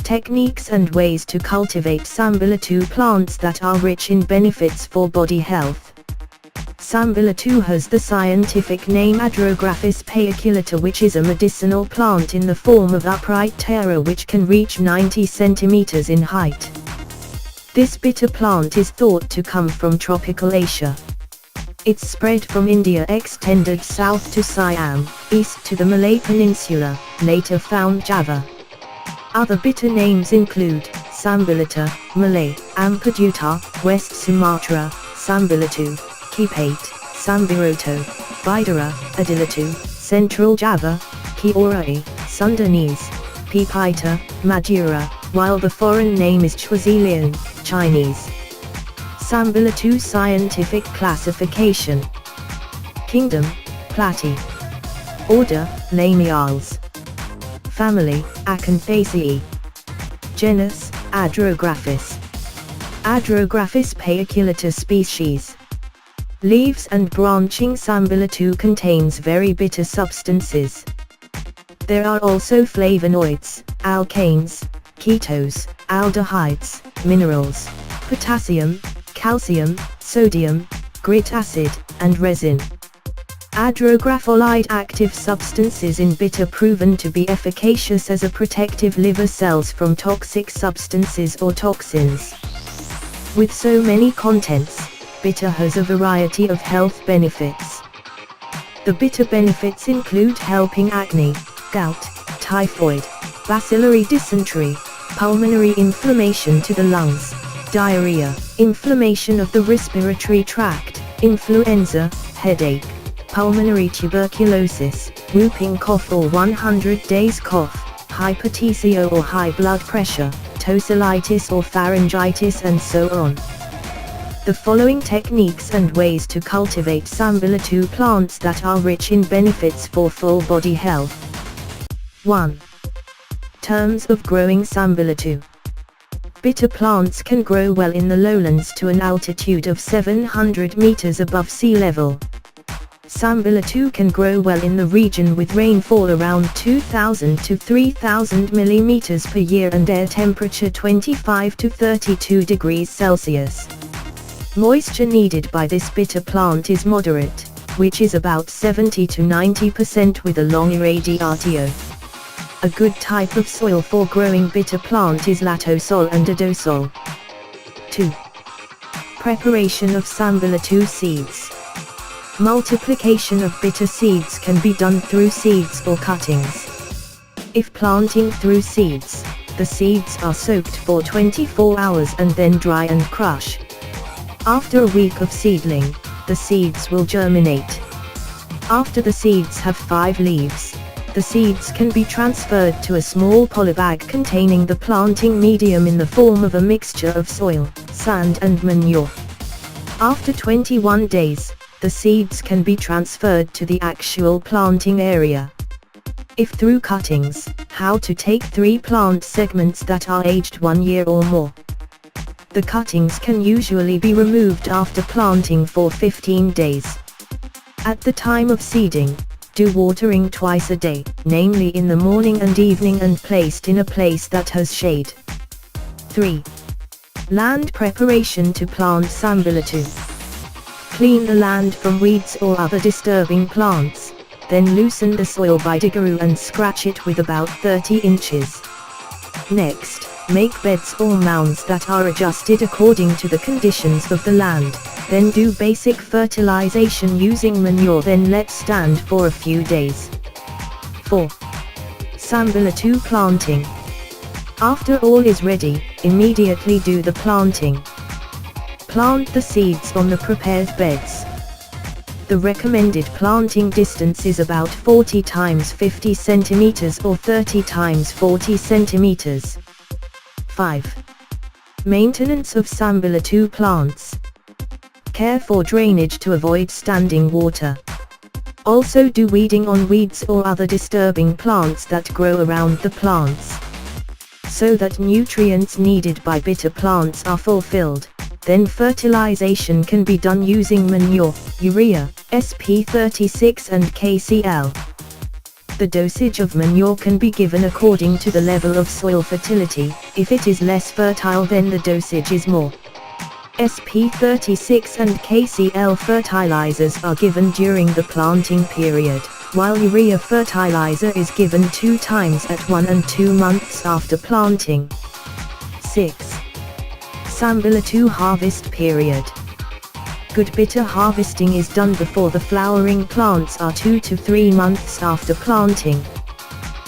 Techniques and ways to cultivate Sambiloto plants that are rich in benefits for body health. Sambiloto has the scientific name Hydroponics Plant, which is a medicinal plant in the form of upright taro which can reach 90 centimeters in height. This bitter plant is thought to come from tropical Asia. Its spread from India extended south to Siam, east to the Malay Peninsula, later found Java. Other bitter names include Sambiloto, Malay, Ampeduta, West Sumatra, Sambiloto, Kipate, Sambiloto, Bidara, Adilatu, Central Java, Kiorai, Sundanese, Pipita, Madura, while the foreign name is Chwazilian, Chinese. Sambiloto scientific classification. Kingdom, Platy. Order, Lamiales. Family, Acanthaceae. Genus, Hydroponics. Hydroponics Plant species. Leaves and branching Sambiloto contains very bitter substances. There are also flavonoids, alkanes, ketones, aldehydes, minerals, potassium, calcium, sodium, grit acid, and resin. Hydrographylide active substances in bitter proven to be efficacious as a protective liver cells from toxic substances or toxins. With so many contents, bitter has a variety of health benefits. The bitter benefits include helping acne, gout, typhoid, bacillary dysentery, pulmonary inflammation to the lungs, diarrhea, inflammation of the respiratory tract, influenza, headache, pulmonary tuberculosis, whooping cough or 100 days cough, hypertension or high blood pressure, tonsillitis or pharyngitis, and so on. The following techniques and ways to cultivate Sambiloto plants that are rich in benefits for full body health. 1. Terms of growing Sambiloto. Bitter plants can grow well in the lowlands to an altitude of 700 meters above sea level. Sambiloto can grow well in the region with rainfall around 2,000 to 3,000 millimeters per year and air temperature 25 to 32 degrees Celsius. Moisture needed by this bitter plant is moderate, which is about 70 to 90% with a long irradiatio. A good type of soil for growing bitter plant is latosol and adosol. 2. Preparation of Sambiloto seeds. Multiplication of bitter seeds can be done through seeds or cuttings. If planting through seeds, the seeds are soaked for 24 hours and then dry and crush. After a week of seedling, the seeds will germinate. After the seeds have 5 leaves, the seeds can be transferred to a small polybag containing the planting medium in the form of a mixture of soil, sand and manure. After 21 days, the seeds can be transferred to the actual planting area. If through cuttings, how to take 3 plant segments that are aged 1 year or more. The cuttings can usually be removed after planting for 15 days. At the time of seeding, do watering twice a day, namely in the morning and evening, and placed in a place that has shade. 3. Land preparation to plant Sambiloto. Clean the land from weeds or other disturbing plants, then loosen the soil by diggeroo and scratch it with about 30 inches. Next, make beds or mounds that are adjusted according to the conditions of the land, then do basic fertilization using manure, then let stand for a few days. 4. Sambiloto planting. After all is ready, immediately do the planting. Plant the seeds on the prepared beds. The recommended planting distance is about 40 times 50 centimeters or 30 times 40 centimeters. 5. Maintenance of Sambiloto plants. Care for drainage to avoid standing water. Also do weeding on weeds or other disturbing plants that grow around the plants, so that nutrients needed by bitter plants are fulfilled. Then fertilization can be done using manure, urea, SP36 and KCl. The dosage of manure can be given according to the level of soil fertility. If it is less fertile, then the dosage is more. SP36 and KCl fertilizers are given during the planting period, while urea fertilizer is given 2 times at 1 and 2 months after planting. 6. Sambiloto harvest period. Good bitter harvesting is done before the flowering plants are 2 to 3 months after planting.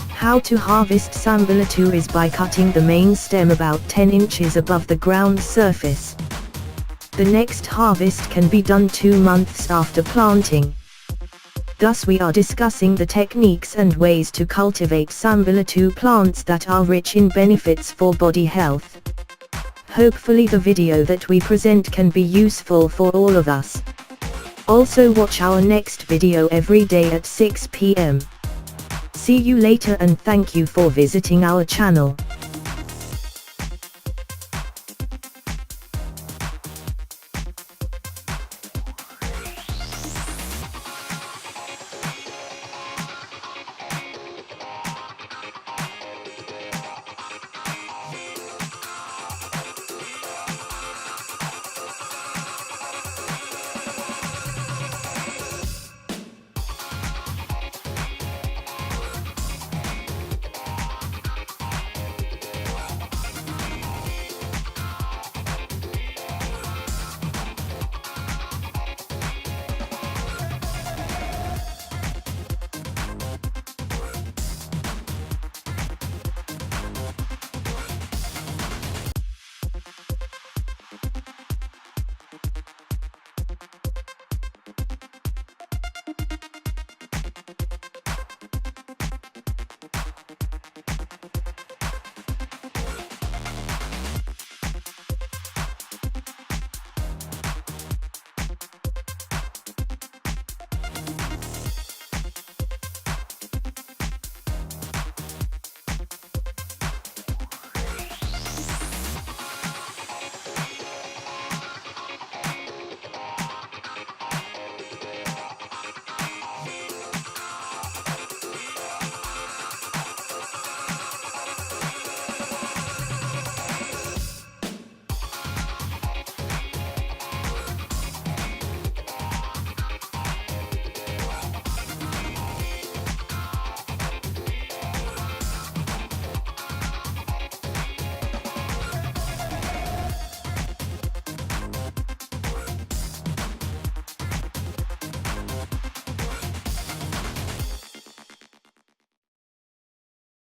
How to harvest Sambiloto is by cutting the main stem about 10 inches above the ground surface. The next harvest can be done 2 months after planting. Thus we are discussing the techniques and ways to cultivate Sambiloto plants that are rich in benefits for body health. Hopefully the video that we present can be useful for all of us. Also watch our next video every day at 6 p.m. See you later and thank you for visiting our channel.